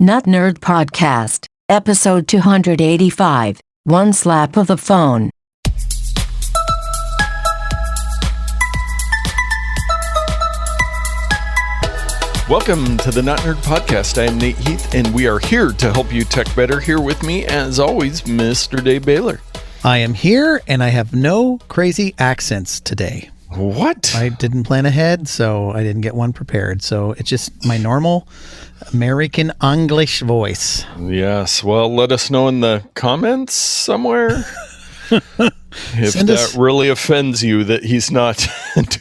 Not Nerd Podcast, episode 285, One Slap of the Phone. Welcome to the Not Nerd Podcast. I am Nate Heath, and we are here to help you tech better. Here with me, as always, Mr. Dave Baylor. I am here, and I have no crazy accents today. What? I didn't plan ahead, so I didn't get one prepared. So it's just my normal American English voice. Yes. Well, let us know in the comments somewhere if that really offends you that he's not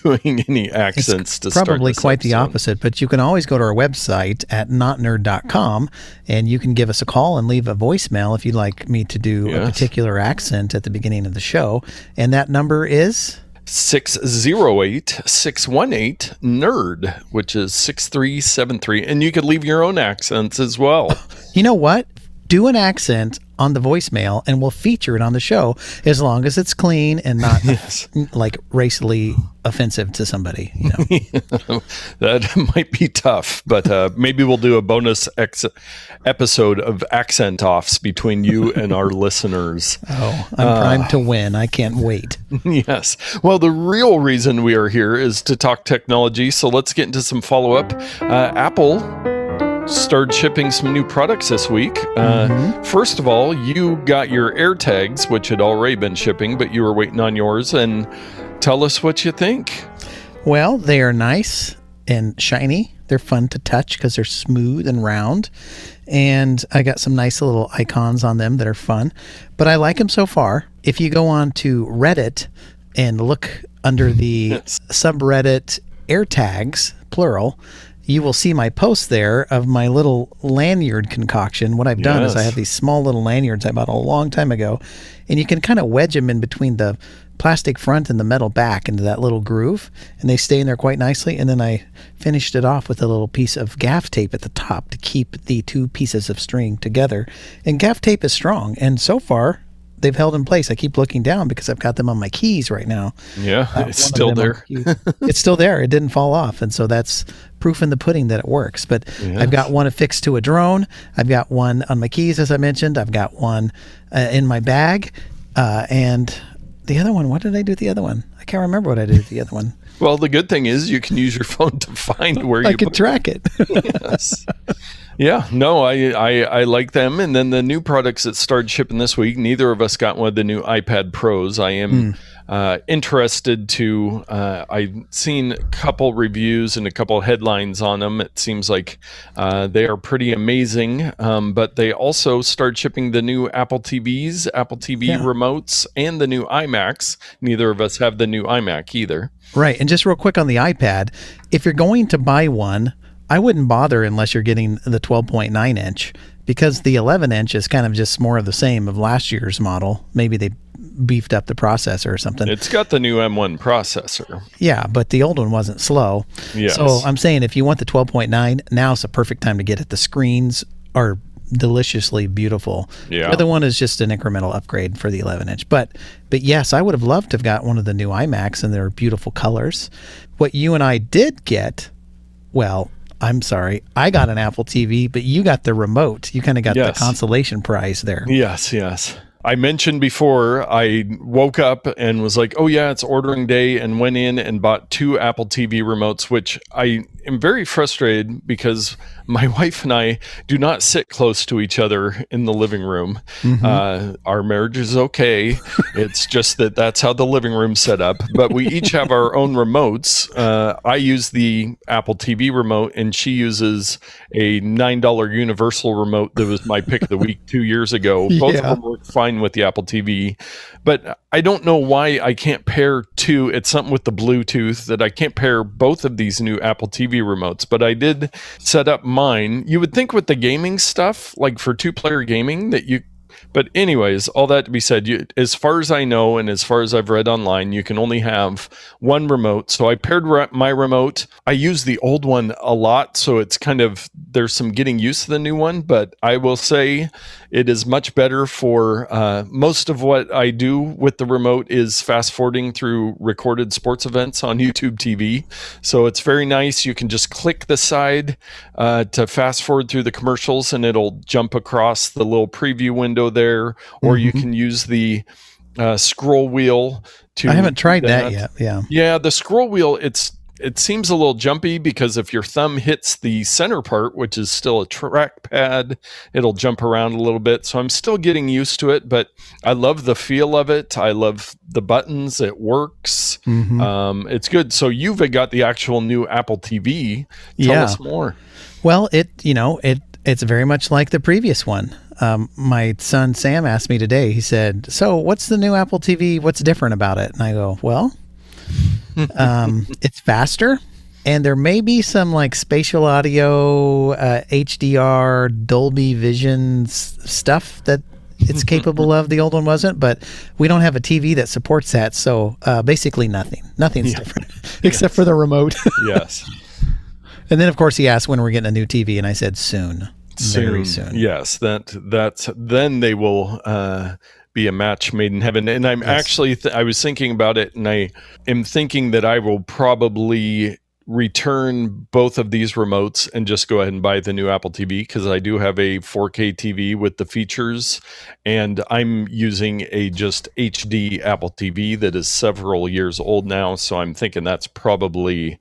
doing any accents to start. Probably quite the opposite, but you can always go to our website at notnerd.com and you can give us a call and leave a voicemail if you'd like me to do a particular accent at the beginning of the show. And that number is 608-618-NERD, which is 6373. And you could leave your own accents as well. You know what? Do an accent on the voicemail and we'll feature it on the show as long as it's clean and not like racially offensive to somebody. You know? That might be tough, but maybe we'll do a bonus episode of accent offs between you and our listeners. Oh, I'm primed to win. I can't wait. Yes. Well, the real reason we are here is to talk technology. So let's get into some follow-up. Apple started shipping some new products this week. First of all, you got your AirTags, which had already been shipping, but you were waiting on yours. And tell us what you think. Well, they are nice and shiny. They're fun to touch because they're smooth and round. And I got some nice little icons on them that are fun. But I like them so far. If you go on to Reddit and look under the subreddit AirTags, plural, you will see my post there of my little lanyard concoction. What I've done is I have these small little lanyards I bought a long time ago, and you can kind of wedge them in between the plastic front and the metal back into that little groove, and they stay in there quite nicely. And then I finished it off with a little piece of gaff tape at the top to keep the two pieces of string together. And gaff tape is strong, and so far they've held in place. I keep looking down because I've got them on my keys right now. Yeah, it's still there. It's still there. It didn't fall off. And so that's proof in the pudding that it works. But I've got one affixed to a drone. I've got one on my keys, as I mentioned. I've got one in my bag. And the other one, what did I do with the other one? I can't remember what I did with the other one. Well, the good thing is you can use your phone to find where I can track it. Yes. Yeah, no, I like them. And then the new products that started shipping this week, neither of us got one of the new iPad Pros. I am interested to, I've seen a couple reviews and a couple headlines on them. It seems like they are pretty amazing. But they also started shipping the new Apple TVs, Apple TV remotes, and the new iMacs. Neither of us have the new iMac either. Right. And just real quick on the iPad, if you're going to buy one, I wouldn't bother unless you're getting the 12.9 inch because the 11 inch is kind of just more of the same of last year's model. Maybe they beefed up the processor or something. It's got the new M1 processor. Yeah, but the old one wasn't slow. Yes. So I'm saying if you want the 12.9, now's the perfect time to get it. The screens are deliciously beautiful. Yeah. The other one is just an incremental upgrade for the 11 inch. But yes, I would have loved to have got one of the new iMacs and their beautiful colors. What you and I did get, well, I'm sorry, I got an Apple TV, but you got the remote. You kind of got the consolation prize there. Yes. I mentioned before, I woke up and was like, oh yeah, it's ordering day, and went in and bought two Apple TV remotes, which I am very frustrated because my wife and I do not sit close to each other in the living room. Our marriage is okay. It's just that that's how the living room's set up. But we each have our own remotes. I use the Apple TV remote, and she uses a $9 universal remote that was my pick of the week 2 years ago. Both of them work fine with the Apple TV. But I don't know why I can't pair two. It's something with the Bluetooth that I can't pair both of these new Apple TV remotes. But I did set up mine. You would think with the gaming stuff, like for two-player gaming, that you But anyways, all that to be said, as far as I know and as far as I've read online, you can only have one remote. So I paired my remote. I use the old one a lot, so it's kind of, there's some getting used to the new one, but I will say it is much better for most of what I do with the remote is fast forwarding through recorded sports events on YouTube TV. So it's very nice. You can just click the side to fast forward through the commercials, and it'll jump across the little preview window there, or you can use the scroll wheel to. I haven't tried that yet. Yeah, the scroll wheel, it seems a little jumpy because if your thumb hits the center part, which is still a trackpad, it'll jump around a little bit. So I'm still getting used to it, but I love the feel of it. I love the buttons. It works. It's good. So you've got the actual new Apple TV. Tell us more. Well, it's very much like the previous one. My son Sam asked me today. He said, "So, what's the new Apple TV? What's different about it?" And I go, "Well, it's faster, and there may be some like spatial audio, HDR, Dolby Vision stuff that it's capable of. The old one wasn't, but we don't have a TV that supports that. So basically nothing's different except for the remote." Yes. And then of course he asked when we're getting a new TV, and I said soon. Very soon. Yes, that's then they will be a match made in heaven. And I'm actually I was thinking about it, and I am thinking that I will probably return both of these remotes and just go ahead and buy the new Apple TV, because I do have a 4K TV with the features, and I'm using a just HD Apple TV that is several years old now. So I'm thinking that's probably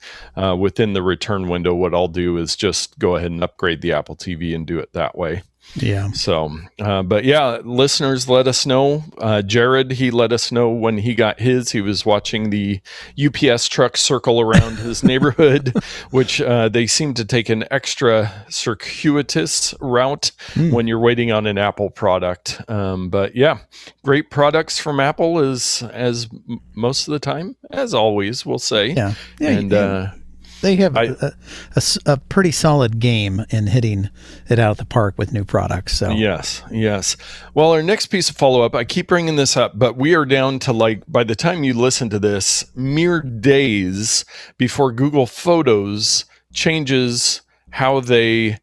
within the return window. What I'll do is just go ahead and upgrade the Apple TV and do it that way. Yeah. So, but yeah, listeners, let us know. Jared, he let us know when he got his. He was watching the UPS truck circle around his neighborhood, which they seem to take an extra circuitous route when you're waiting on an Apple product. But yeah, great products from Apple as most of the time, as always, we'll say. Yeah. And they have a pretty solid game in hitting it out of the park with new products. So yes. Well, our next piece of follow-up, I keep bringing this up, but we are down to, like, by the time you listen to this, mere days before Google Photos changes how they,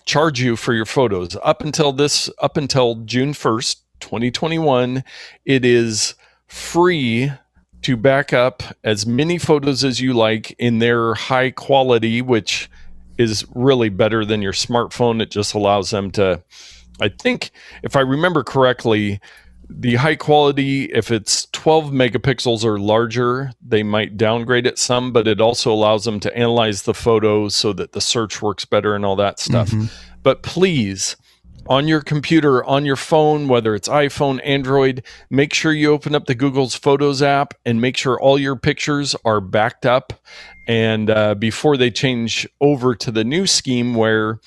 charge you for your photos. Up until June 1st, 2021, it is free to back up as many photos as you like in their high quality, which is really better than your smartphone. It just allows them to, I think, if I remember correctly, the high quality, if it's 12 megapixels or larger, they might downgrade it some, but it also allows them to analyze the photos so that the search works better and all that stuff. But please, on your computer, on your phone, whether it's iPhone, Android, make sure you open up the Google's Photos app and make sure all your pictures are backed up. And before they change over to the new scheme where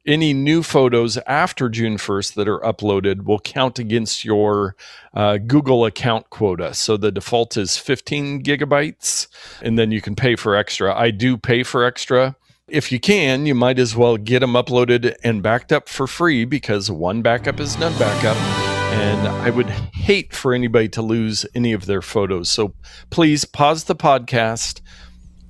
any new photos after June 1st that are uploaded will count against your Google account quota. So the default is 15 gigabytes, and then you can pay for extra. I do pay for extra. If you can, you might as well get them uploaded and backed up for free, because one backup is none backup. And I would hate for anybody to lose any of their photos. So please pause the podcast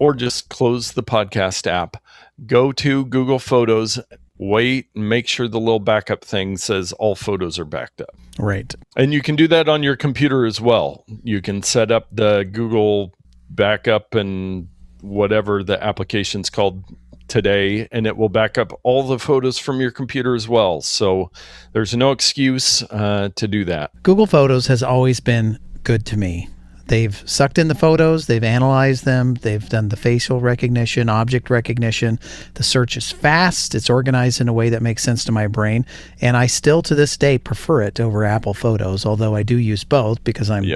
or just close the podcast app. Go to Google Photos, wait, and make sure the little backup thing says all photos are backed up. Right. And you can do that on your computer as well. You can set up the Google backup and whatever the application's called today, and it will back up all the photos from your computer as well. So there's no excuse to do that. Google Photos has always been good to me. They've sucked in the photos, they've analyzed them, they've done the facial recognition, object recognition. The search is fast, it's organized in a way that makes sense to my brain, and I still to this day prefer it over Apple Photos, although I do use both because I'm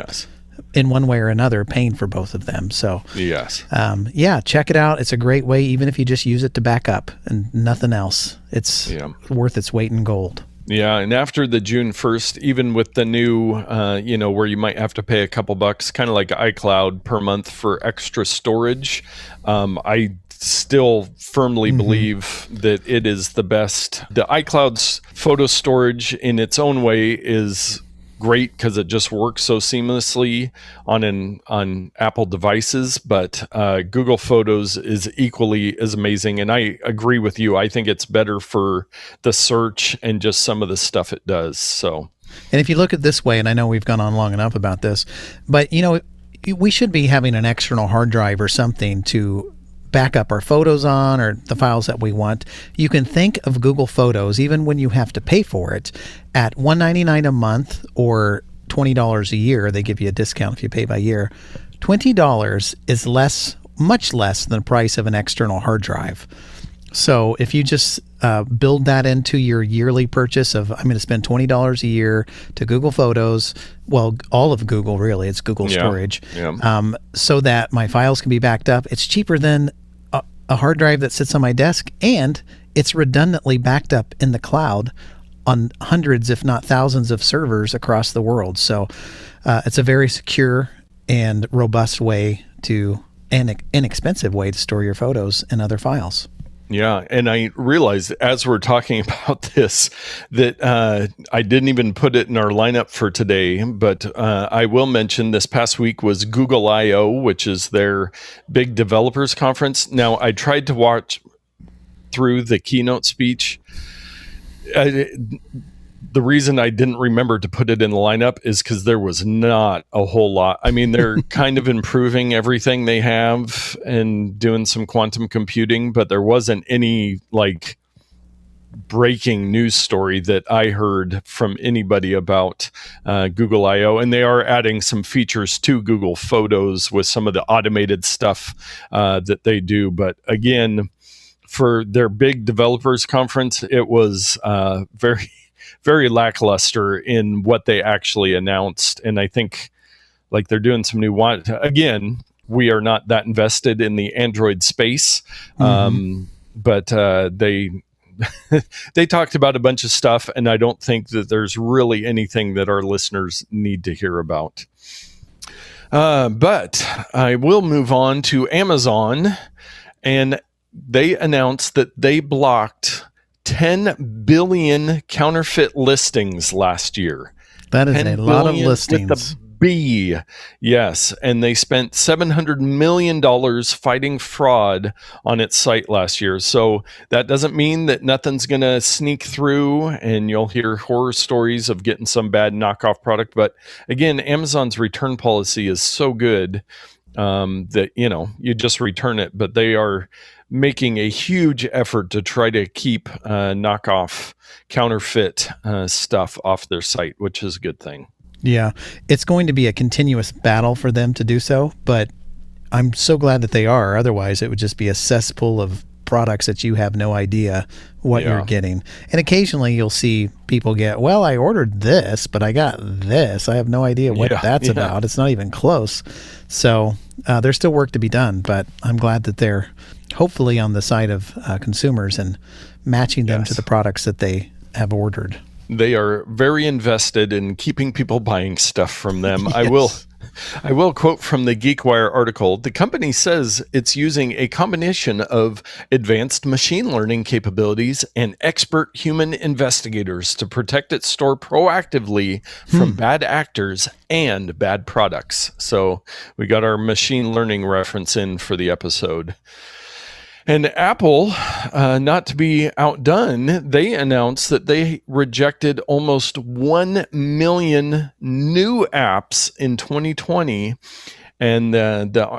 in one way or another paying for both of them. So check it out. It's a great way, even if you just use it to back up and nothing else. It's worth its weight in gold. Yeah, and after the June 1st, even with the new, where you might have to pay a couple bucks, kind of like iCloud per month for extra storage, I still firmly believe that it is the best. The iCloud's photo storage in its own way is great because it just works so seamlessly on Apple devices, but Google Photos is equally as amazing. And I agree with you. I think it's better for the search and just some of the stuff it does. So, and if you look at it this way, and I know we've gone on long enough about this, but we should be having an external hard drive or something to back up our photos on, or the files that we want. You can think of Google Photos, even when you have to pay for it, at $199 a month or $20 a year. They give you a discount if you pay by year. $20 is much less than the price of an external hard drive. So if you just build that into your yearly purchase of, I'm going to spend $20 a year to Google Photos, well, all of Google, really, it's Google storage, so that my files can be backed up. It's cheaper than a hard drive that sits on my desk, and it's redundantly backed up in the cloud on hundreds, if not thousands, of servers across the world. So it's a very secure and robust way and inexpensive way to store your photos and other files. Yeah, and I realized as we're talking about this that I didn't even put it in our lineup for today, but I will mention this past week was Google I/O, which is their big developers conference. Now, I tried to watch through the keynote speech. The reason I didn't remember to put it in the lineup is because there was not a whole lot. I mean, they're kind of improving everything they have and doing some quantum computing, but there wasn't any like breaking news story that I heard from anybody about Google I/O. And they are adding some features to Google Photos with some of the automated stuff that they do. But again, for their big developers conference, it was very lackluster in what they actually announced. And I think like they're doing some new again, we are not that invested in the Android space. But they they talked about a bunch of stuff, and I don't think that there's really anything that our listeners need to hear about. But I will move on to Amazon, and they announced that they blocked 10 billion counterfeit listings last year. That is a lot of listings. With a B. Yes. And they spent $700 million fighting fraud on its site last year. So that doesn't mean that nothing's going to sneak through and you'll hear horror stories of getting some bad knockoff product. But again, Amazon's return policy is so good that, you just return it. But they are making a huge effort to try to keep knockoff counterfeit stuff off their site, which is a good thing. Yeah, it's going to be a continuous battle for them to do so, but I'm so glad that they are. Otherwise, it would just be a cesspool of products that you have no idea what you're getting. And occasionally you'll see people get, well, I ordered this, but I got this. I have no idea what that's about. It's not even close. So there's still work to be done, but I'm glad that they're hopefully on the side of consumers and matching them to the products that they have ordered. They are very invested in keeping people buying stuff from them. Yes. I will quote from the GeekWire article. The company says it's using a combination of advanced machine learning capabilities and expert human investigators to protect its store proactively from bad actors and bad products. So we got our machine learning reference in for the episode. And Apple, not to be outdone, they announced that they rejected almost 1 million new apps in 2020. And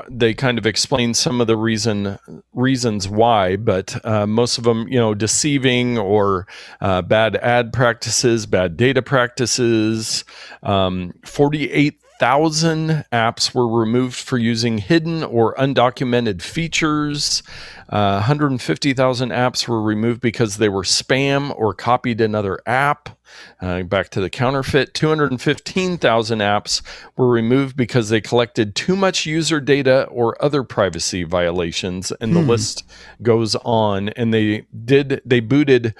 they kind of explained some of the reasons why, but most of them, deceiving or bad ad practices, bad data practices. 48,000 apps were removed for using hidden or undocumented features. 150,000 apps were removed because they were spam or copied another app. Back to the counterfeit, 215,000 apps were removed because they collected too much user data or other privacy violations, and the list goes on. And they booted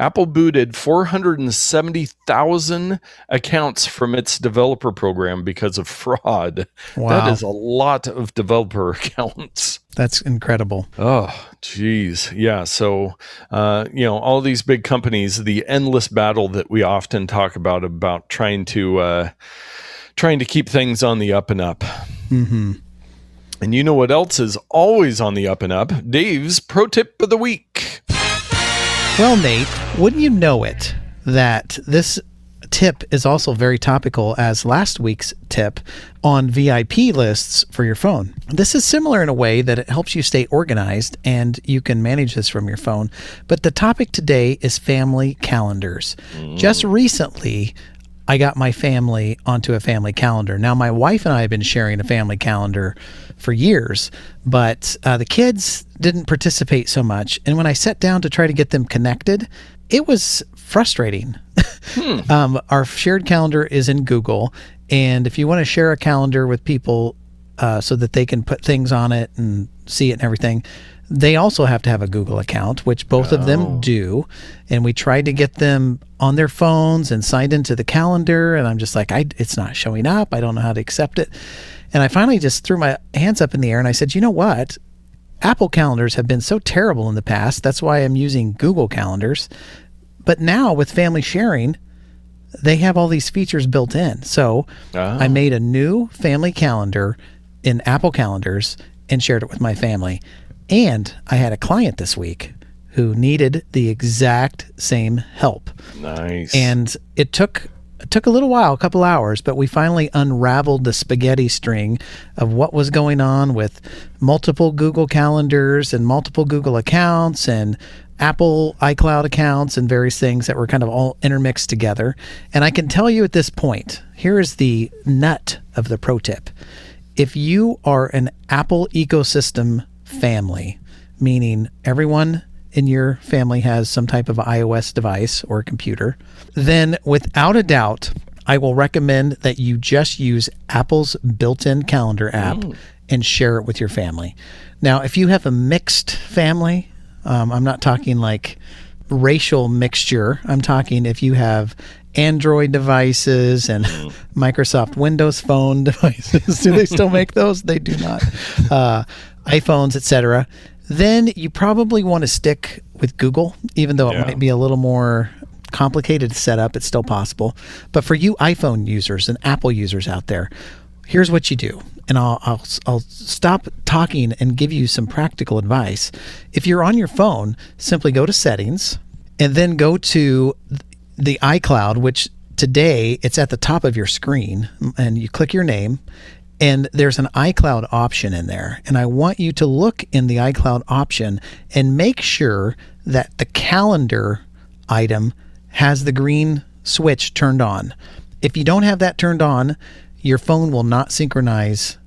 Apple booted 470,000 accounts from its developer program because of fraud. Wow. That is a lot of developer accounts. That's incredible. Oh, geez. Yeah. So, all these big companies, the endless battle that we often talk about trying to keep things on the up and up. Mm-hmm. And you know what else is always on the up and up? Dave's Pro Tip of the Week. Well, Nate, wouldn't you know it that this tip is also very topical as last week's tip on VIP lists for your phone. This is similar in a way that it helps you stay organized and you can manage this from your phone. But the topic today is family calendars. Just recently, I got my family onto a family calendar. Now, my wife and I have been sharing a family calendar for years, but the kids didn't participate so much. And when I sat down to try to get them connected, it was frustrating. Our shared calendar is in Google, and if you want to share a calendar with people so that they can put things on it and see it and everything, they also have to have a Google account, which both of them do. And we tried to get them on their phones and signed into the calendar, and I'm just like, it's not showing up. I don't know how to accept it. And I finally just threw my hands up in the air and I said, you know what? Apple calendars have been so terrible in the past. That's why I'm using Google calendars. But now with family sharing, they have all these features built in. So I made a new family calendar in Apple calendars and shared it with my family. And I had a client this week who needed the exact same help. Nice. And it took a little while, a couple hours, but we finally unraveled the spaghetti string of what was going on with multiple Google calendars and multiple Google accounts and Apple iCloud accounts and various things that were kind of all intermixed together. And I can tell you at this point, here is the nut of the pro tip. If you are an Apple ecosystem family, meaning everyone in your family has some type of iOS device or computer, then without a doubt, I will recommend that you just use Apple's built-in calendar app and share it with your family. Now, if you have a mixed family, I'm not talking like racial mixture. I'm talking if you have Android devices and Microsoft Windows Phone devices. Do they still make those? They do not. iPhones, etc. Then you probably want to stick with Google, even though it might be a little more complicated to set up. It's still possible. But for you iPhone users and Apple users out there, here's what you do. And I'll stop talking and give you some practical advice. If you're on your phone, simply go to Settings and then go to the iCloud, which today it's at the top of your screen, and you click your name. And there's an iCloud option in there. And I want you to look in the iCloud option and make sure that the calendar item has the green switch turned on. If you don't have that turned on, your phone will not synchronize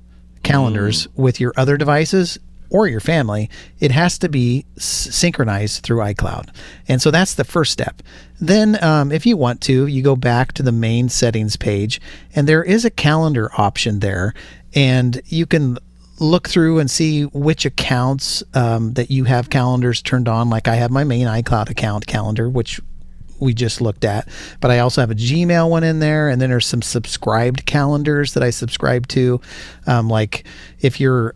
calendars with your other devices or your family. It has to be synchronized through iCloud. And so that's the first step. Then if you want to, you go back to the main settings page, and there is a calendar option there, and you can look through and see which accounts that you have calendars turned on. Like I have my main iCloud account calendar, which we just looked at, but I also have a Gmail one in there, and then there's some subscribed calendars that I subscribe to. Like if you're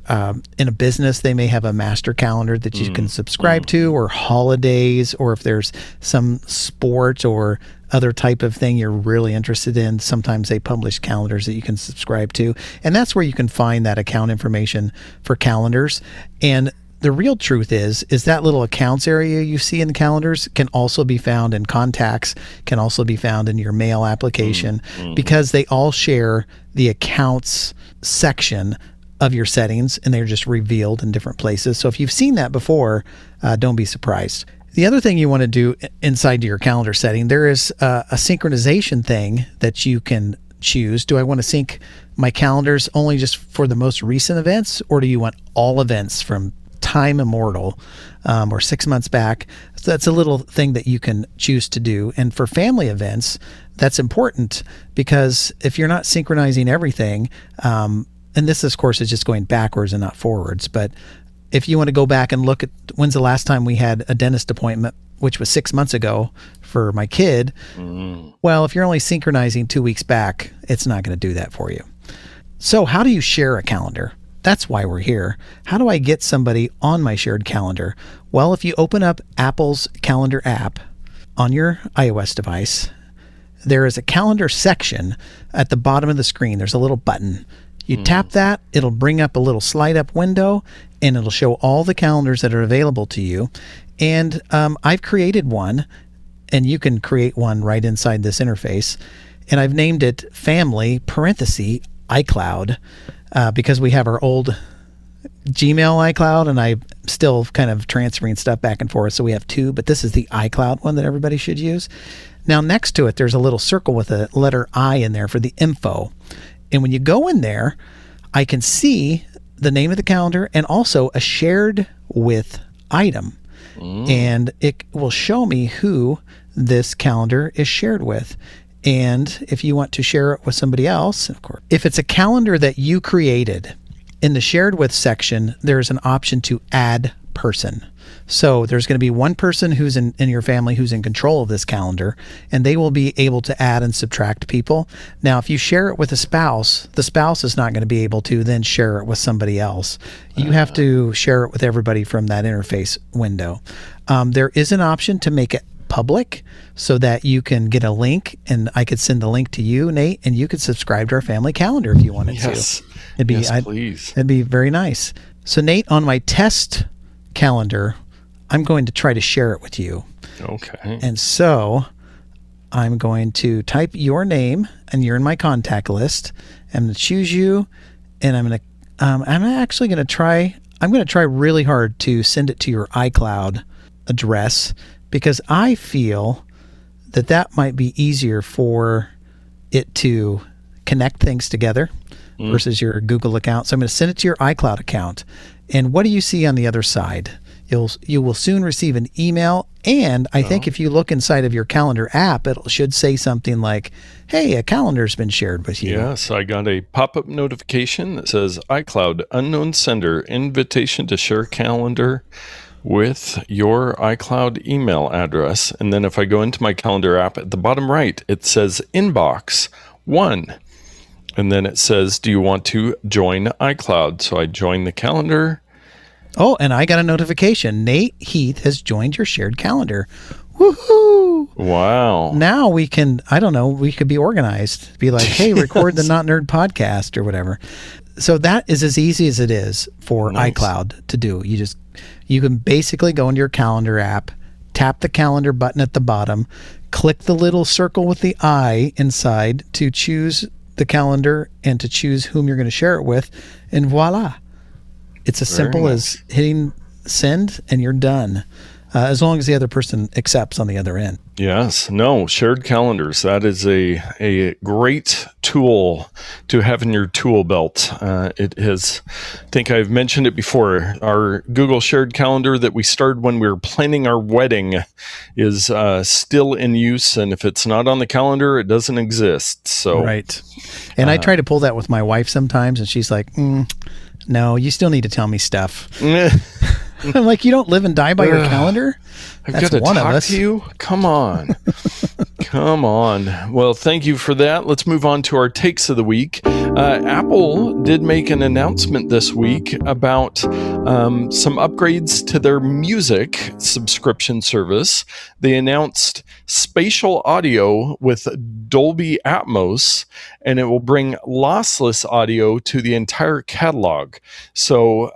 in a business, they may have a master calendar that you can subscribe to, or holidays, or if there's some sport or other type of thing you're really interested in, sometimes they publish calendars that you can subscribe to, and that's where you can find that account information for calendars. And the real truth is that little accounts area you see in the calendars can also be found in contacts, can also be found in your mail application, because they all share the accounts section of your settings, and they're just revealed in different places. So if you've seen that before, don't be surprised. The other thing you want to do inside your calendar setting, there is a synchronization thing that you can choose. Do I want to sync my calendars only just for the most recent events, or do you want all events from time immortal or 6 months back? So that's a little thing that you can choose to do. And for family events, that's important, because if you're not synchronizing everything, and this of course is just going backwards and not forwards, but if you want to go back and look at when's the last time we had a dentist appointment, which was 6 months ago for my kid, well, if you're only synchronizing 2 weeks back, it's not going to do that for you. So how do you share a calendar? That's why we're here. How do I get somebody on my shared calendar? Well, if you open up Apple's calendar app on your iOS device, there is a calendar section at the bottom of the screen. There's a little button. You tap that, it'll bring up a little slide up window, and it'll show all the calendars that are available to you. And I've created one, and you can create one right inside this interface. And I've named it Family parenthesis iCloud because we have our old Gmail iCloud, and I'm still kind of transferring stuff back and forth. So we have two, but this is the iCloud one that everybody should use. Now, next to it, there's a little circle with a letter I in there for the info. And when you go in there, I can see the name of the calendar and also a shared with item. And it will show me who this calendar is shared with. And if you want to share it with somebody else, of course, if it's a calendar that you created, in the shared with section, there's an option to add person. So there's going to be one person who's in your family who's in control of this calendar, and they will be able to add and subtract people. Now, if you share it with a spouse, the spouse is not going to be able to then share it with somebody else. You have to share it with everybody from that interface window. There is an option to make it public so that you can get a link, and I could send the link to you, Nate, and you could subscribe to our family calendar if you wanted to. Please. It'd be very nice. So, Nate, on my test calendar, I'm going to try to share it with you. Okay. And so I'm going to type your name, and you're in my contact list. I'm going to choose you, and I'm going to try really hard to send it to your iCloud address, because I feel that might be easier for it to connect things together versus your Google account. So I'm going to send it to your iCloud account. And what do you see on the other side? You will soon receive an email, and I think if you look inside of your calendar app, it should say something like, hey, a calendar's been shared with you. Yes, I got a pop-up notification that says iCloud, unknown sender, invitation to share calendar with your iCloud email address. And then if I go into my calendar app at the bottom right, it says inbox 1. And then it says, do you want to join iCloud? So I join the calendar. Oh, and I got a notification. Nate Heath has joined your shared calendar. Woohoo! Wow. Now we could be organized. Be like, hey, record the Not Nerd podcast or whatever. So that is as easy as it is for iCloud to do. You can basically go into your calendar app, tap the calendar button at the bottom, click the little circle with the I inside to choose the calendar and to choose whom you're going to share it with, and voila. It's as simple as hitting send and you're done, as long as the other person accepts on the other end. Yes. No, shared calendars. That is a great tool to have in your tool belt. It is, I think I've mentioned it before, our Google shared calendar that we started when we were planning our wedding is still in use. And if it's not on the calendar, it doesn't exist. So right. And I try to pull that with my wife sometimes, and she's like, no, you still need to tell me stuff. I'm like, you don't live and die by your calendar? I've got to talk to you? Come on. Come on. Well, thank you for that. Let's move on to our takes of the week. Apple did make an announcement this week about some upgrades to their music subscription service. They announced spatial audio with Dolby Atmos, and it will bring lossless audio to the entire catalog. So,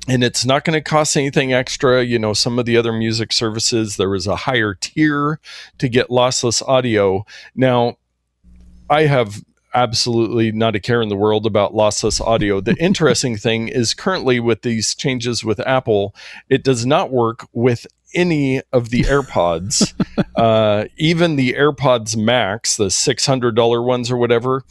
and it's not going to cost anything extra. You know, some of the other music services, there is a higher tier to get lossless audio. Now, I have absolutely not a care in the world about lossless audio. The interesting thing is currently with these changes with Apple, it does not work with any of the AirPods, even the AirPods Max, the $600 ones or whatever.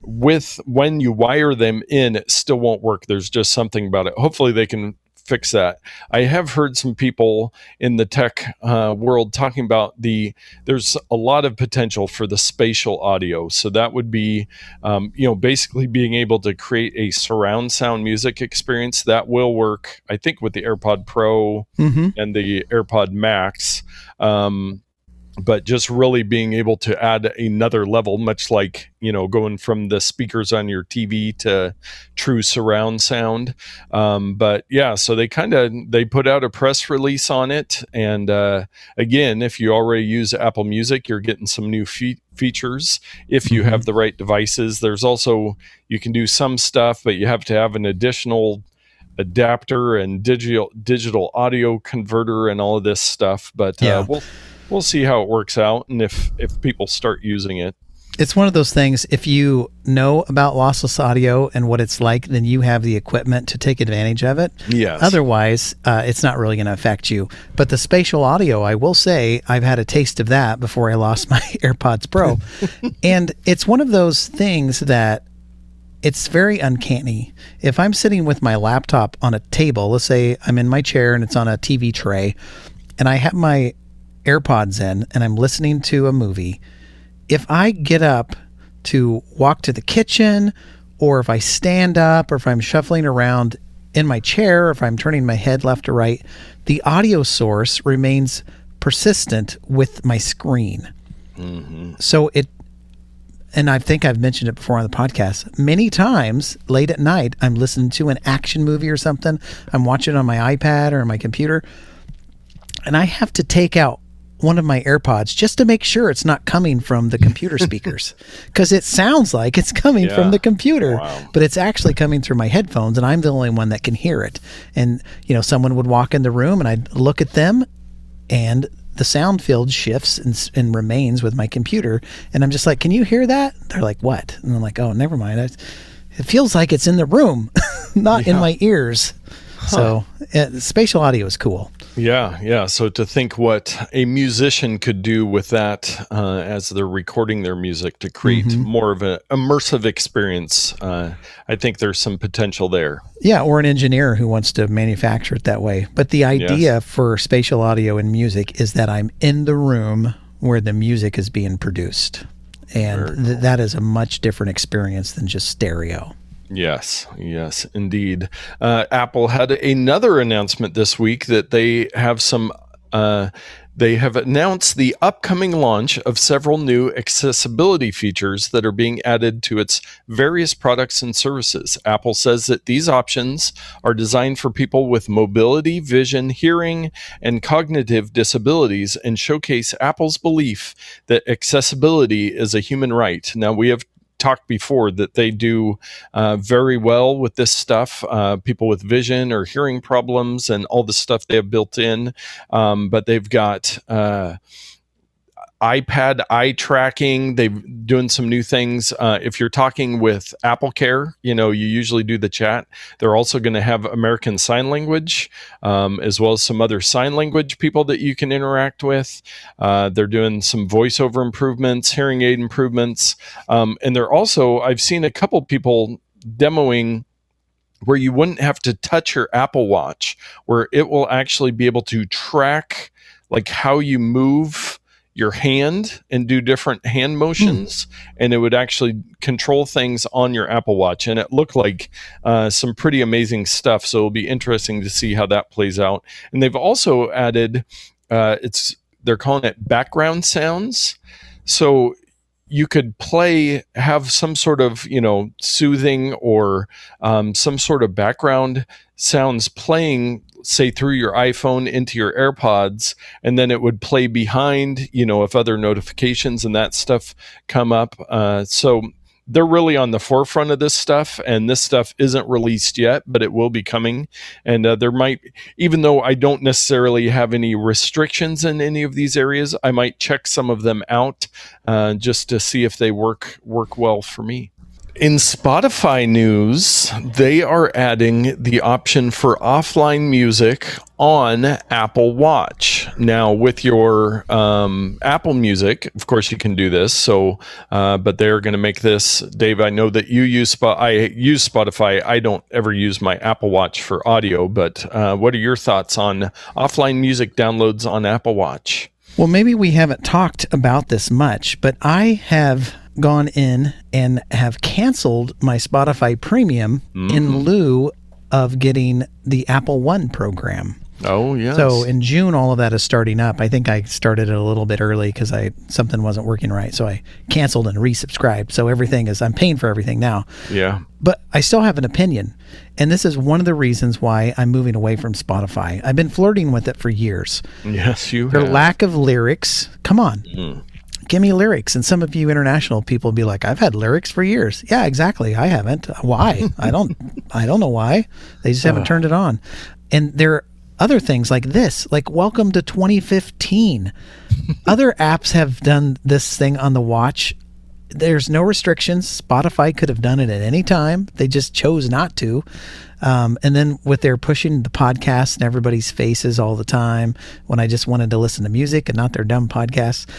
When you wire them in, it still won't work. There's just something about it. Hopefully they can fix that. I have heard some people in the tech world talking about there's a lot of potential for the spatial audio. So that would be, basically being able to create a surround sound music experience that will work, I think, with the AirPod Pro and the AirPod Max. But just really being able to add another level, much like, going from the speakers on your TV to true surround sound. But yeah, so they put out a press release on it. And again, if you already use Apple Music, you're getting some new features if you have the right devices. There's also, you can do some stuff, but you have to have an additional adapter and digital audio converter and all of this stuff. But we'll see how it works out, and if people start using it. It's one of those things, if you know about lossless audio and what it's like, then you have the equipment to take advantage of it. Yes. Otherwise, it's not really going to affect you. But the spatial audio, I will say, I've had a taste of that before I lost my AirPods Pro. And it's one of those things that it's very uncanny. If I'm sitting with my laptop on a table, let's say I'm in my chair and it's on a TV tray, and I have my AirPods in and I'm listening to a movie, if I get up to walk to the kitchen, or if I stand up, or if I'm shuffling around in my chair, or if I'm turning my head left or right, the audio source remains persistent with my screen. So and I think I've mentioned it before on the podcast, many times late at night, I'm listening to an action movie or something, I'm watching it on my iPad or on my computer, and I have to take out one of my AirPods just to make sure it's not coming from the computer speakers, because it sounds like it's coming from the computer, but it's actually coming through my headphones, and I'm the only one that can hear it. And someone would walk in the room and I'd look at them, and the sound field shifts and remains with my computer, and I'm just like, can you hear that? They're like, what? And I'm like, oh, never mind, it feels like it's in the room, not in my ears. So spatial audio is cool. Yeah. So to think what a musician could do with that as they're recording their music to create more of an immersive experience, I think there's some potential there. Yeah, or an engineer who wants to manufacture it that way. But the idea for spatial audio in music is that I'm in the room where the music is being produced. And that is a much different experience than just stereo. Yes, indeed. Apple had another announcement this week that they have they have announced the upcoming launch of several new accessibility features that are being added to its various products and services. Apple says that these options are designed for people with mobility, vision, hearing, and cognitive disabilities, and showcase Apple's belief that accessibility is a human right. Now, we have talked before that they do very well with this stuff, people with vision or hearing problems and all the stuff they have built in, but they've got iPad eye tracking. They're doing some new things. If you're talking with Apple Care, you usually do the chat. They're also going to have American Sign Language, as well as some other sign language people that you can interact with. They're doing some voiceover improvements, hearing aid improvements. And they're also, I've seen a couple people demoing where you wouldn't have to touch your Apple Watch, where it will actually be able to track like how you move your hand and do different hand motions, and it would actually control things on your Apple Watch. And it looked like some pretty amazing stuff. So it'll be interesting to see how that plays out. And they've also added, they're calling it background sounds. So you could have some sort of, soothing or some sort of background sounds playing, say, through your iPhone into your AirPods, and then it would play behind, if other notifications and that stuff come up. So they're really on the forefront of this stuff, and this stuff isn't released yet, but it will be coming. And there might, even though I don't necessarily have any restrictions in any of these areas, I might check some of them out just to see if they work well for me. In Spotify news, they are adding the option for offline music on Apple Watch. Now, with your Apple Music, of course, you can do this. So, but they're going to make this. Dave, I know that you use I use Spotify. I don't ever use my Apple Watch for audio. But what are your thoughts on offline music downloads on Apple Watch? Well, maybe we haven't talked about this much, but I have gone in and have canceled my Spotify Premium in lieu of getting the Apple One program. Oh, yes. So in June, all of that is starting up. I think I started it a little bit early because something wasn't working right. So I canceled and resubscribed. So I'm paying for everything now. Yeah. But I still have an opinion. And this is one of the reasons why I'm moving away from Spotify. I've been flirting with it for years. Yes, you have. Their lack of lyrics. Come on. Give me lyrics. And some of you international people be like, I've had lyrics for years. Yeah, exactly. I haven't. Why? I don't know why. They just haven't turned it on. And there are other things like this, like welcome to 2015. Other apps have done this thing on the watch. There's no restrictions. Spotify could have done it at any time. They just chose not to. And then with their pushing the podcasts in everybody's faces all the time when I just wanted to listen to music and not their dumb podcasts.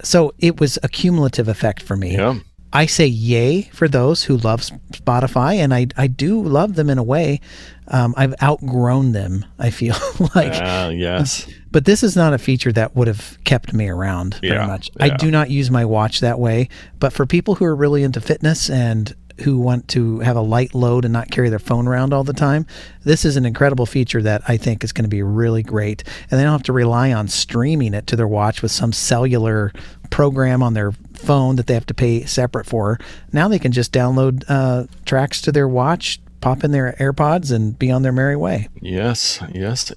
So it was a cumulative effect for me. Yeah. I say yay for those who love Spotify, and I do love them in a way. I've outgrown them, I feel like. Yes. But this is not a feature that would have kept me around very much. Yeah. I do not use my watch that way. But for people who are really into fitness and who want to have a light load and not carry their phone around all the time, this is an incredible feature that I think is going to be really great. And they don't have to rely on streaming it to their watch with some cellular program on their phone that they have to pay separate for. Now they can just download tracks to their watch, pop in their AirPods, and be on their merry way. Yes,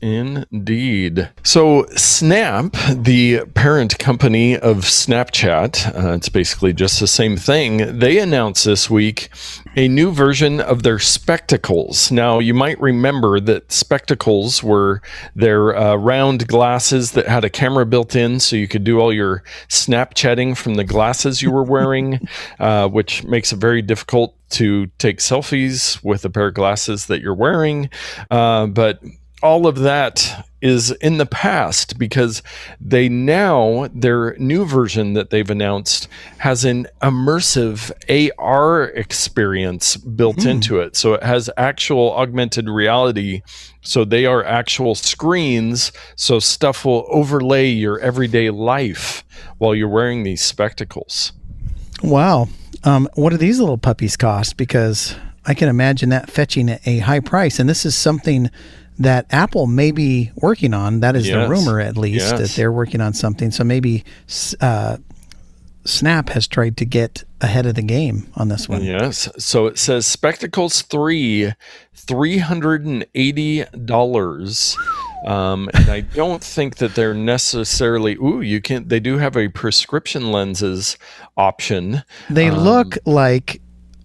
indeed. So Snap, the parent company of Snapchat, it's basically just the same thing. They announced this week a new version of their spectacles. Now, you might remember that spectacles were their round glasses that had a camera built in, so you could do all your Snapchatting from the glasses you were wearing, which makes it very difficult to take selfies with a pair of glasses that you're wearing. But all of that is in the past because their new version that they've announced has an immersive AR experience built into it. So it has actual augmented reality. So they are actual screens. So stuff will overlay your everyday life while you're wearing these spectacles. Wow. What do these little puppies cost? Because I can imagine that fetching a high price. And this is something that Apple may be working on. That is the rumor, at least, that they're working on something. So maybe Snap has tried to get ahead of the game on this one. Yes. So it says Spectacles 3, $380. And I don't think that they're necessarily. They do have a prescription lenses option. They look like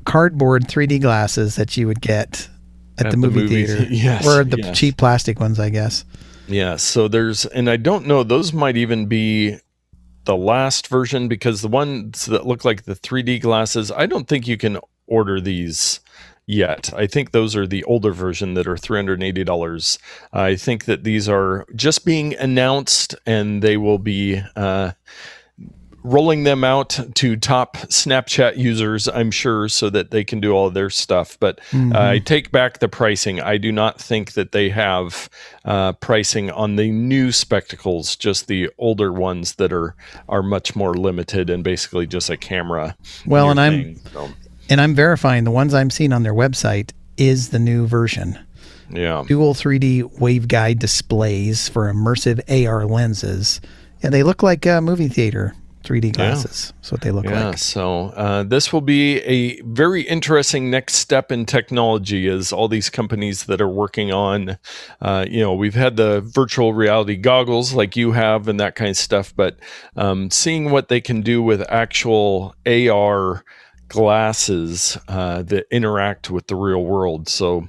cardboard 3D glasses that you would get at the movie theater. Yes, or the cheap plastic ones, I guess. Yeah. So and I don't know, those might even be the last version, because the ones that look like the 3D glasses, I don't think you can order these yet. I think those are the older version that are $380. I think that these are just being announced, and they will be rolling them out to top Snapchat users, I'm sure, so that they can do all of their stuff. But I take back the pricing. I do not think that they have pricing on the new spectacles, just the older ones that are much more limited and basically just a camera. Well, and I'm verifying the ones I'm seeing on their website is the new version. Yeah. Dual 3D waveguide displays for immersive AR lenses. And they look like movie theater 3D glasses. That's what they look like. Yeah, so this will be a very interesting next step in technology, as all these companies that are working on, we've had the virtual reality goggles like you have and that kind of stuff, but seeing what they can do with actual AR glasses that interact with the real world. So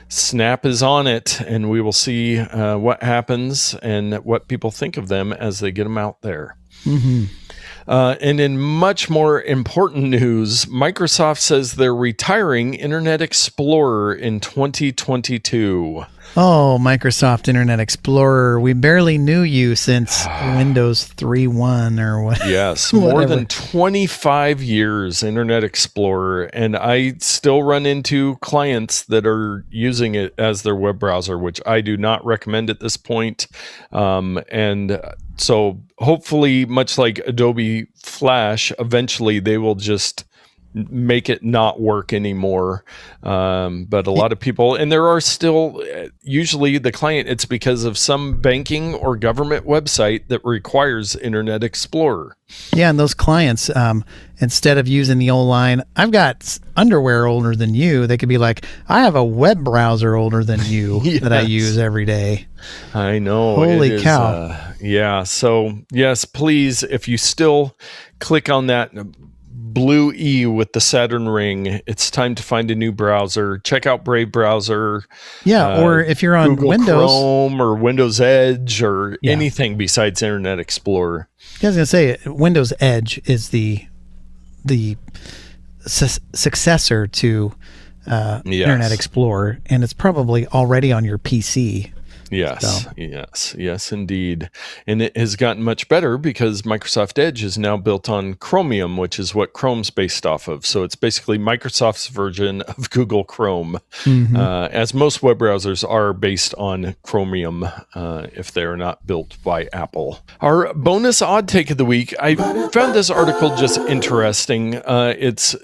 Snap is on it, and we will see what happens and what people think of them as they get them out there. And in much more important news, Microsoft says they're retiring Internet Explorer in 2022. Oh, Microsoft Internet Explorer. We barely knew you since Windows 3.1 or what. Yes, more than 25 years Internet Explorer. And I still run into clients that are using it as their web browser, which I do not recommend at this point. And so hopefully, much like Adobe Flash, eventually they will just make it not work anymore. But a lot of people, and there are still, usually the client, it's because of some banking or government website that requires Internet Explorer. Yeah, and those clients, instead of using the old line, I've got underwear older than you, they could be like, I have a web browser older than you that I use every day. I know. Holy cow. Yeah. So, yes, please, if you still click on that blue E with the Saturn ring, it's time to find a new browser. Check out Brave browser. Yeah, or if you're on Google Windows, Chrome or Windows Edge or anything besides Internet Explorer. I was going to say Windows Edge is the successor to Internet Explorer, and it's probably already on your PC. Yes, indeed. And it has gotten much better because Microsoft Edge is now built on Chromium, which is what Chrome's based off of. So it's basically Microsoft's version of Google Chrome, as most web browsers are based on Chromium if they're not built by Apple. Our bonus odd take of the week, I found this article just interesting. It's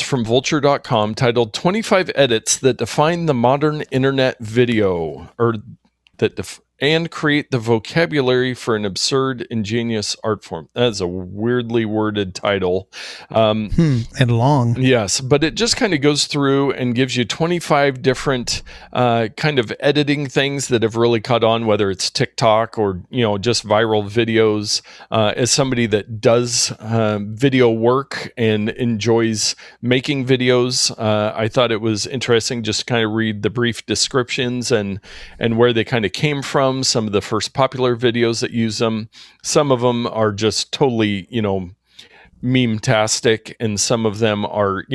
from vulture.com, titled 25 Edits That Define the Modern Internet Video, and create the vocabulary for an absurd, ingenious art form. That's a weirdly worded title. And long. Yes, but it just kind of goes through and gives you 25 different kind of editing things that have really caught on, whether it's TikTok or, just viral videos. As somebody that does video work and enjoys making videos, I thought it was interesting just to kind of read the brief descriptions and where they kind of came from. Some of the first popular videos that use them. Some of them are just totally, meme-tastic, and some of them are,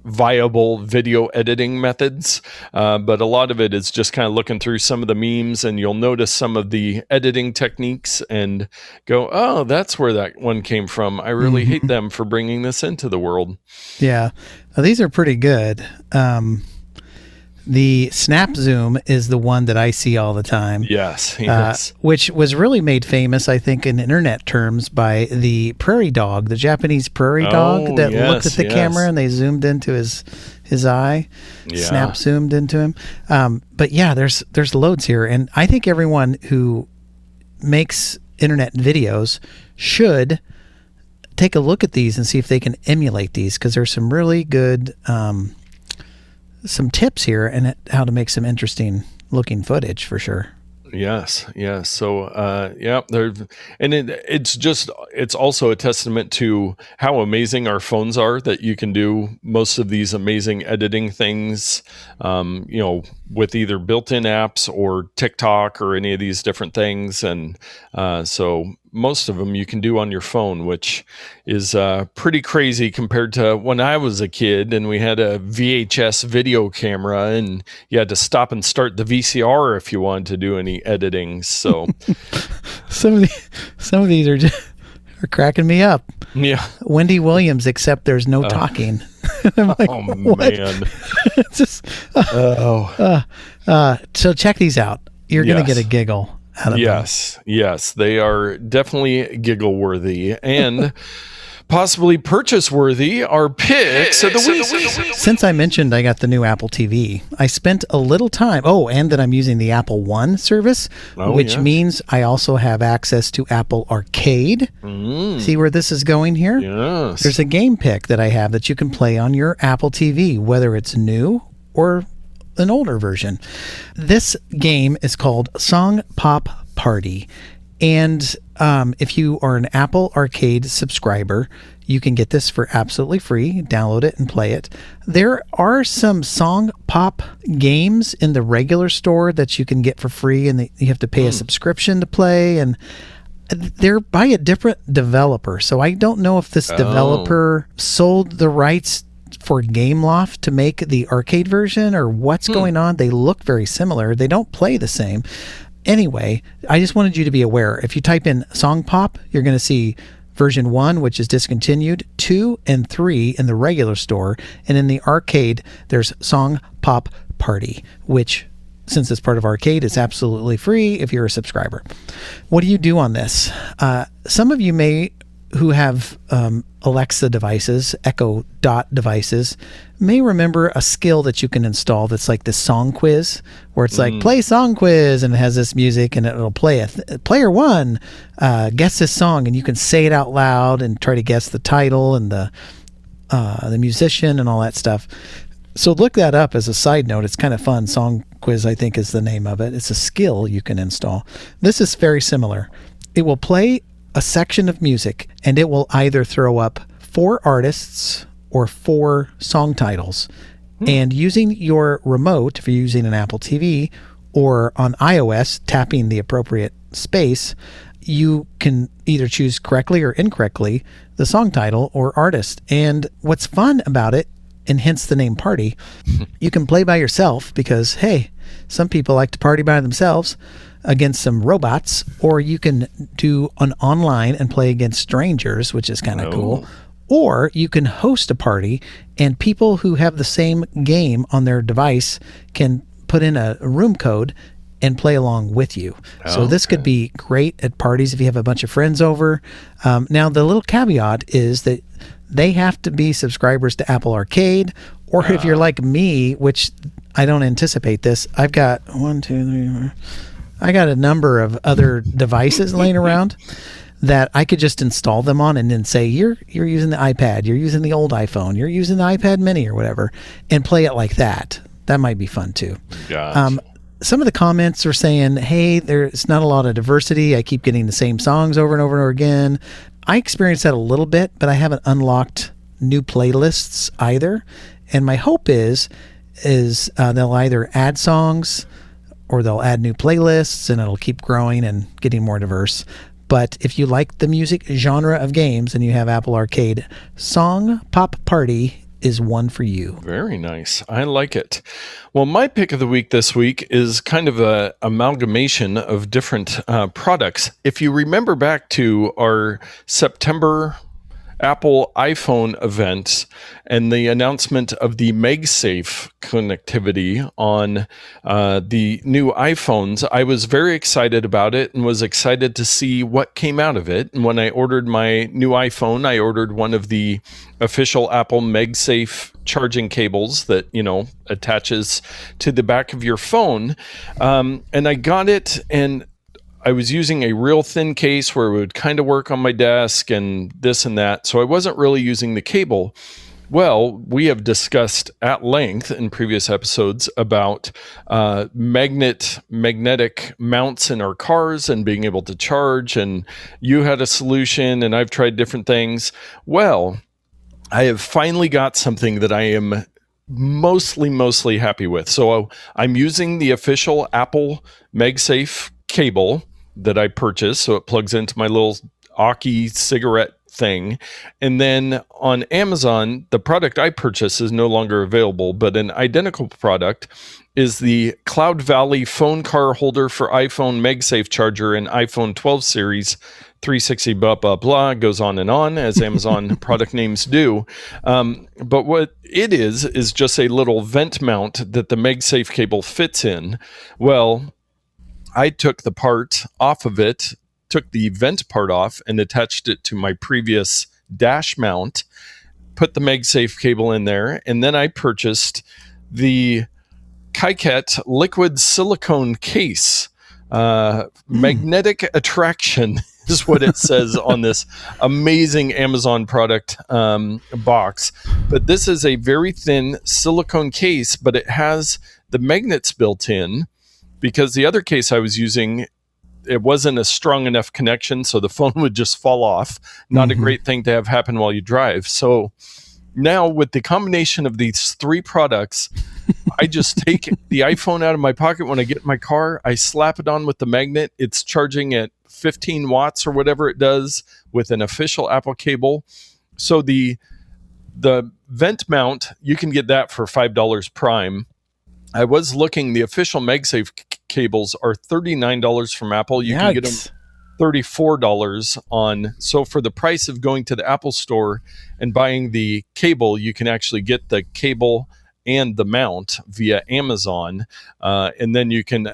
viable video editing methods. But a lot of it is just kind of looking through some of the memes, and you'll notice some of the editing techniques and go, oh, that's where that one came from. I really hate them for bringing this into the world. Yeah. Well, these are pretty good. The snap zoom is the one that I see all the time. Yes. Which was really made famous, I think, in internet terms by the prairie dog, the Japanese prairie dog that looked at the camera and they zoomed into his eye, snap zoomed into him. But yeah, there's loads here. And I think everyone who makes internet videos should take a look at these and see if they can emulate these, because there's some really good some tips here and how to make some interesting looking footage for sure. Yes. So, it's also a testament to how amazing our phones are that you can do most of these amazing editing things, with either built-in apps or TikTok or any of these different things. And so most of them you can do on your phone, which is pretty crazy compared to when I was a kid and we had a VHS video camera and you had to stop and start the VCR if you wanted to do any editing. So some of these are cracking me up. Yeah. Wendy Williams, except there's no talking. I'm like, oh, what? Man. It's just, so check these out. You're going to get a giggle out of them. Yes. They are definitely giggle worthy and possibly purchase worthy are picks of the week. Since I mentioned I got the new Apple TV, I spent a little time. Oh, and that I'm using the Apple One service, which means I also have access to Apple Arcade. See where this is going here? Yes. There's a game pick that I have that you can play on your Apple TV, whether it's new or an older version. This game is called Song Pop Party. And if you are an Apple Arcade subscriber, you can get this for absolutely free. Download it and play it. There are some Song Pop games in the regular store that you can get for free, and you have to pay a subscription to play. And They're by a different developer, so I don't know if this developer sold the rights for Gameloft to make the arcade version or what's going on. They look very similar. They don't play the same. Anyway, I just wanted you to be aware. If you type in Song Pop, you're going to see version 1, which is discontinued, 2 and 3 in the regular store, and in the arcade, there's Song Pop Party, which, since it's part of arcade, it's absolutely free if you're a subscriber. What do you do on this? Some of you who have Alexa devices, Echo Dot devices, may remember a skill that you can install that's like this song quiz, where it's like, play song quiz, and it has this music, and it'll play player 1, guess this song, and you can say it out loud and try to guess the title and the musician and all that stuff. So look that up as a side note. It's kind of fun. Song quiz, I think, is the name of it. It's a skill you can install. This is very similar. It will play a section of music, and it will either throw up 4 artists or 4 song titles. And using your remote, if you're using an Apple TV, or on iOS, tapping the appropriate space, you can either choose correctly or incorrectly the song title or artist. And what's fun about it, and hence the name Party, you can play by yourself because, hey, some people like to party by themselves against some robots, or you can do an online and play against strangers, which is kind of cool. Or you can host a party, and people who have the same game on their device can put in a room code and play along with you. So this could be great at parties if you have a bunch of friends over. Now, the little caveat is that they have to be subscribers to Apple Arcade, or if you're like me, which I don't anticipate this, I've got 1, 2, 3, 4. I got a number of other devices laying around that I could just install them on and then say, you're using the iPad, you're using the old iPhone, you're using the iPad mini or whatever, and play it like that. That might be fun too. Gotcha. Some of the comments are saying, hey, there's not a lot of diversity. I keep getting the same songs over and over and over again. I experienced that a little bit, but I haven't unlocked new playlists either. And my hope is they'll either add songs or they'll add new playlists, and it'll keep growing and getting more diverse. But if you like the music genre of games and you have Apple Arcade, Song Pop Party is one for you. Very nice. I like it. Well, my pick of the week this week is kind of a amalgamation of different products. If you remember back to our September Apple iPhone event and the announcement of the MagSafe connectivity on the new iPhones, I was very excited about it and was excited to see what came out of it. And when I ordered my new iPhone, I ordered one of the official Apple MagSafe charging cables that, attaches to the back of your phone. And I got it, and I was using a real thin case where it would kind of work on my desk and this and that. So I wasn't really using the cable. Well, we have discussed at length in previous episodes about magnetic mounts in our cars and being able to charge. And you had a solution, and I've tried different things. Well, I have finally got something that I am mostly happy with. So I'm using the official Apple MagSafe cable that I purchased, so it plugs into my little Aki cigarette thing. And then on Amazon, the product I purchased is no longer available, but an identical product is the Cloud Valley phone car holder for iPhone MagSafe charger and iPhone 12 series 360 blah blah blah, goes on and on, as Amazon product names do. But what it is just a little vent mount that the MagSafe cable fits in. Well, I took the part off of it, took the vent part off, and attached it to my previous dash mount, put the MagSafe cable in there, and then I purchased the Kyket liquid silicone case. Magnetic attraction is what it says on this amazing Amazon product box. But this is a very thin silicone case, but it has the magnets built in, because the other case I was using, it wasn't a strong enough connection, so the phone would just fall off. Not a great thing to have happen while you drive. So now with the combination of these 3 products, I just take the iPhone out of my pocket when I get in my car. I slap it on with the magnet. It's charging at 15 watts or whatever it does with an official Apple cable. So the vent mount, you can get that for $5 prime. I was looking, the official MagSafe cables are $39 from Apple. You can get them $34 on. So for the price of going to the Apple store and buying the cable, you can actually get the cable and the mount via Amazon. And then you can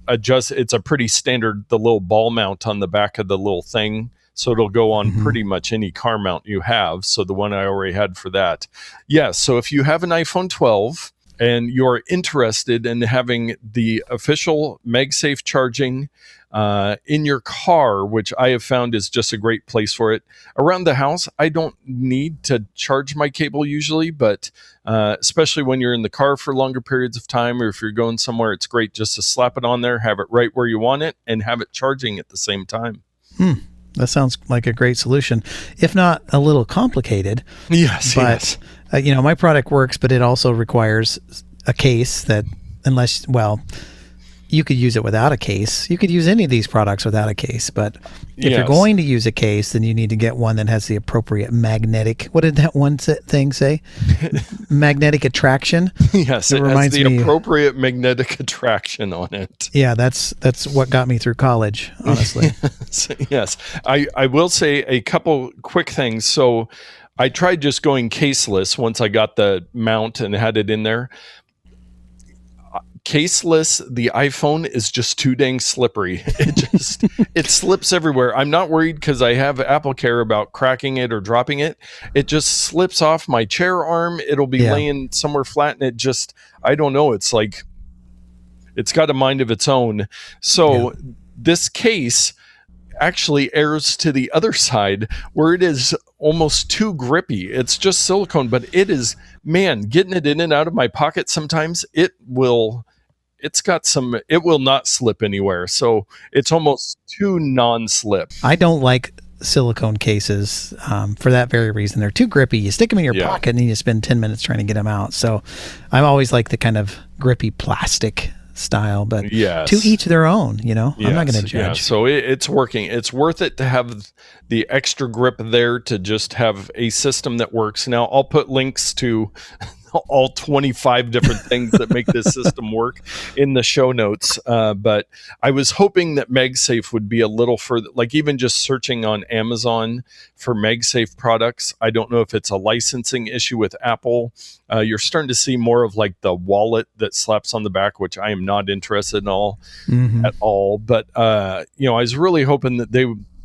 adjust. It's a pretty standard, the little ball mount on the back of the little thing. So it'll go on pretty much any car mount you have. So the one I already had for that. Yeah. So if you have an iPhone 12 and you're interested in having the official MagSafe charging in your car, which I have found is just a great place for it. Around the house, I don't need to charge my cable usually, but especially when you're in the car for longer periods of time, or if you're going somewhere, it's great just to slap it on there, have it right where you want it, and have it charging at the same time. That sounds like a great solution, if not a little complicated. Yes, but yes. My product works, but it also requires a case that, you could use it without a case. You could use any of these products without a case, but if you're going to use a case, then you need to get one that has the appropriate magnetic. What did that one thing say? Magnetic attraction. Yes, it has the appropriate magnetic attraction on it. Yeah, that's what got me through college, honestly. Yes, I will say a couple quick things. So I tried just going caseless once I got the mount and had it in there. Caseless, the iPhone is just too dang slippery. It slips everywhere. I'm not worried because I have Apple Care about cracking it or dropping it. It just slips off my chair arm. It'll be laying somewhere flat, and it just, I don't know. It's like, it's got a mind of its own. So this case actually errs to the other side where it is almost too grippy. It's just silicone, but it is, man, getting it in and out of my pocket sometimes, it will not slip anywhere. So it's almost too non-slip. I don't like silicone cases for that very reason. They're too grippy. You stick them in your pocket and you spend 10 minutes trying to get them out. So I always like the kind of grippy plastic style, but to each their own, I'm not going to judge. Yeah. So it's working. It's worth it to have the extra grip there to just have a system that works. Now I'll put links to all 25 different things that make this system work in the show notes. But I was hoping that MagSafe would be a little further, like even just searching on Amazon for MagSafe products. I don't know if it's a licensing issue with Apple. You're starting to see more of like the wallet that slaps on the back, which I am not interested in at all. But, I was really hoping that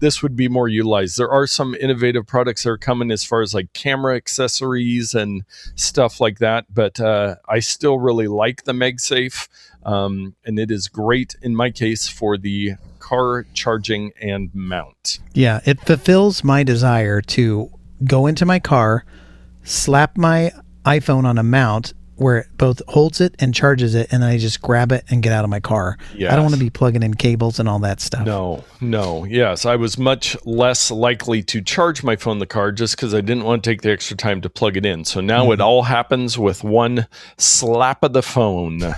this would be more utilized. There are some innovative products that are coming as far as like camera accessories and stuff like that, but I still really like the MagSafe, and it is great in my case for the car charging and mount. Yeah, it fulfills my desire to go into my car, slap my iPhone on a mount where it both holds it and charges it, and then I just grab it and get out of my car. Yes. I don't want to be plugging in cables and all that stuff. No. Yes, I was much less likely to charge my phone in the car just because I didn't want to take the extra time to plug it in. So now it all happens with one slap of the phone.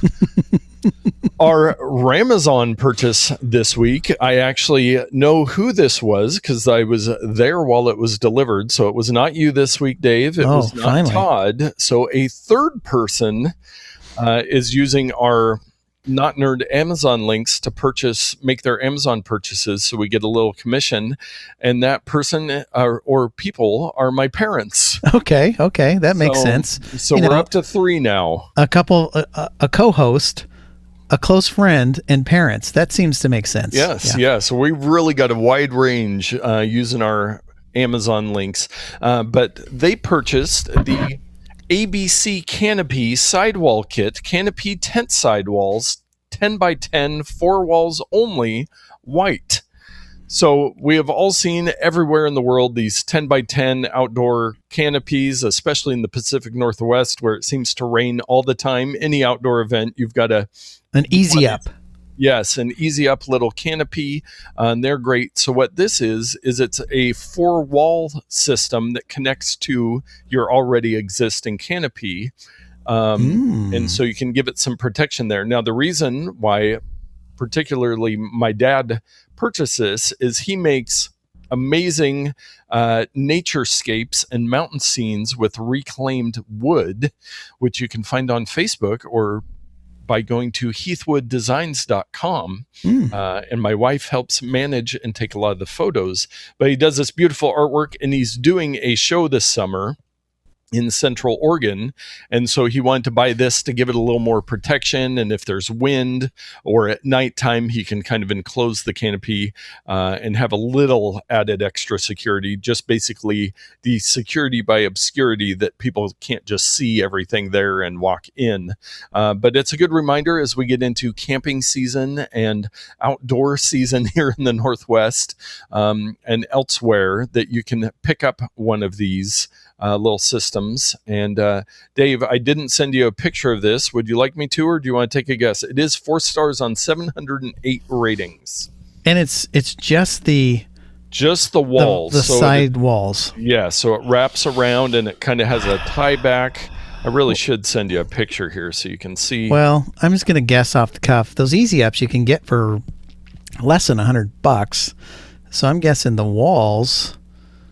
Our Ramazon purchase this week, I actually know who this was because I was there while it was delivered. So it was not you this week, Dave. It was not finally Todd. So a third person is using our Not Nerd Amazon links to make their Amazon purchases. So we get a little commission. And that person or people are my parents. Okay. That makes sense. So we're up to 3 now. A couple, a co-host, a close friend, and parents. That seems to make sense. Yes. So we've really got a wide range using our Amazon links. But they purchased the ABC Canopy Sidewall Kit, Canopy Tent Sidewalls, 10 by 10, 4 walls only, white. So we have all seen everywhere in the world these 10 by 10 outdoor canopies, especially in the Pacific Northwest where it seems to rain all the time. Any outdoor event, you've got an easy up. Yes, an easy up little canopy. And they're great. So what this is it's a 4-wall system that connects to your already existing canopy. And so you can give it some protection there. Now, the reason why particularly my dad purchased this, is he makes amazing naturescapes and mountain scenes with reclaimed wood, which you can find on Facebook or by going to heathwooddesigns.com. And my wife helps manage and take a lot of the photos. But he does this beautiful artwork, and he's doing a show this summer in Central Oregon. And so he wanted to buy this to give it a little more protection. And if there's wind or at nighttime, he can kind of enclose the canopy and have a little added extra security, just basically the security by obscurity that people can't just see everything there and walk in. But it's a good reminder as we get into camping season and outdoor season here in the Northwest and elsewhere that you can pick up one of these little systems. And Dave, I didn't send you a picture of this. Would you like me to, or do you want to take a guess? It is 4 stars on 708 ratings. And it's just the walls, the side walls. Yeah, so it wraps around and it kind of has a tie back. I really should send you a picture here so you can see. Well, I'm just going to guess off the cuff. Those Easy Ups you can get for less than $100. So I'm guessing the walls.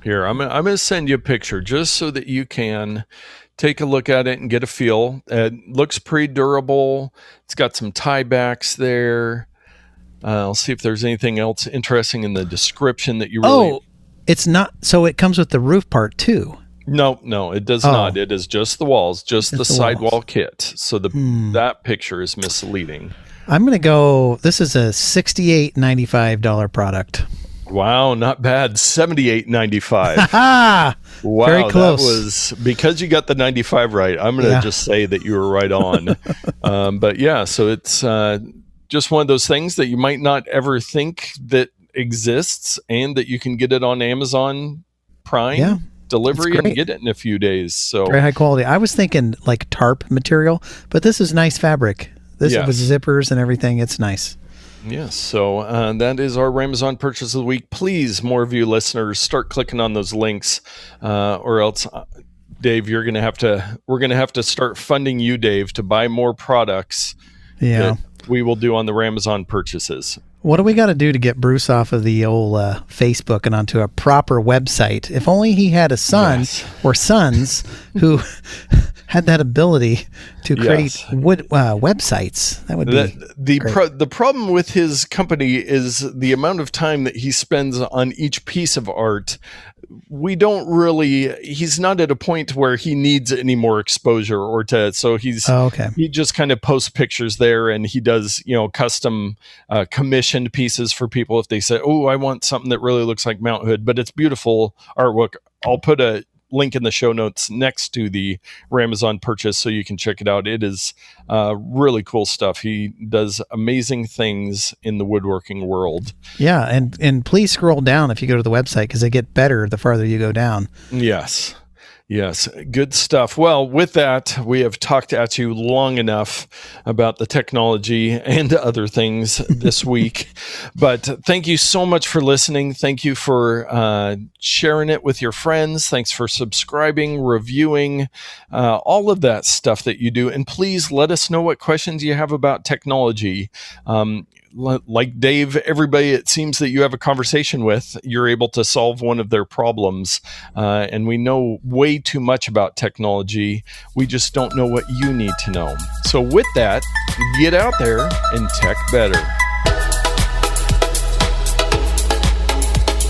Here, I'm going to send you a picture just so that you can take a look at it and get a feel. It looks pretty durable. It's got some tie backs there. I'll see if there's anything else interesting in the description that you really... Oh, it's not... So it comes with the roof part too? No, it does not. It is just the walls, just the sidewall kit. So that picture is misleading. I'm going to go... This is a $68.95 product. Wow, not bad. $78.95. Wow, very close. That was because you got the 95 right. I'm going to just say that you were right on. But yeah, so it's just one of those things that you might not ever think that exists, and that you can get it on Amazon Prime delivery and get it in a few days. So very high quality. I was thinking like tarp material, but this is nice fabric. This is with zippers and everything. It's nice. Yes, so that is our Amazon purchase of the week. Please, more of you listeners, start clicking on those links, or else, Dave, we're going to have to start funding you, Dave, to buy more products that we will do on the Amazon purchases. What do we got to do to get Bruce off of the old Facebook and onto a proper website? If only he had a son or sons who had that ability to create websites. That would be the problem with his company is the amount of time that he spends on each piece of art. He's not at a point where he needs any more exposure he just kind of posts pictures there, and he does, custom commissioned pieces for people if they say, oh, I want something that really looks like Mount Hood, but it's beautiful artwork. I'll put a link in the show notes next to the Amazon purchase so you can check it out. It is really cool stuff. He does amazing things in the woodworking world. Yeah, and please scroll down if you go to the website, because they get better the farther you go down. Yes, good stuff. Well, with that, we have talked at you long enough about the technology and other things this week. But thank you so much for listening. Thank you for sharing it with your friends. Thanks for subscribing, reviewing, all of that stuff that you do. And please let us know what questions you have about technology. Like Dave, everybody it seems that you have a conversation with, you're able to solve one of their problems. And we know way too much about technology. We just don't know what you need to know. So with that, get out there and tech better.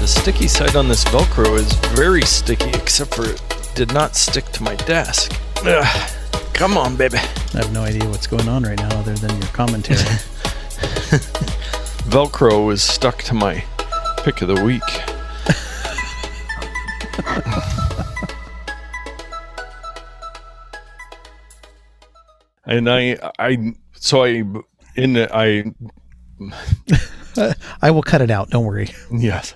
The sticky side on this Velcro is very sticky, except for it did not stick to my desk. Ugh. Come on, baby. I have no idea what's going on right now other than your commentary. Velcro is stuck to my pick of the week. And I will cut it out. Don't worry. Yes.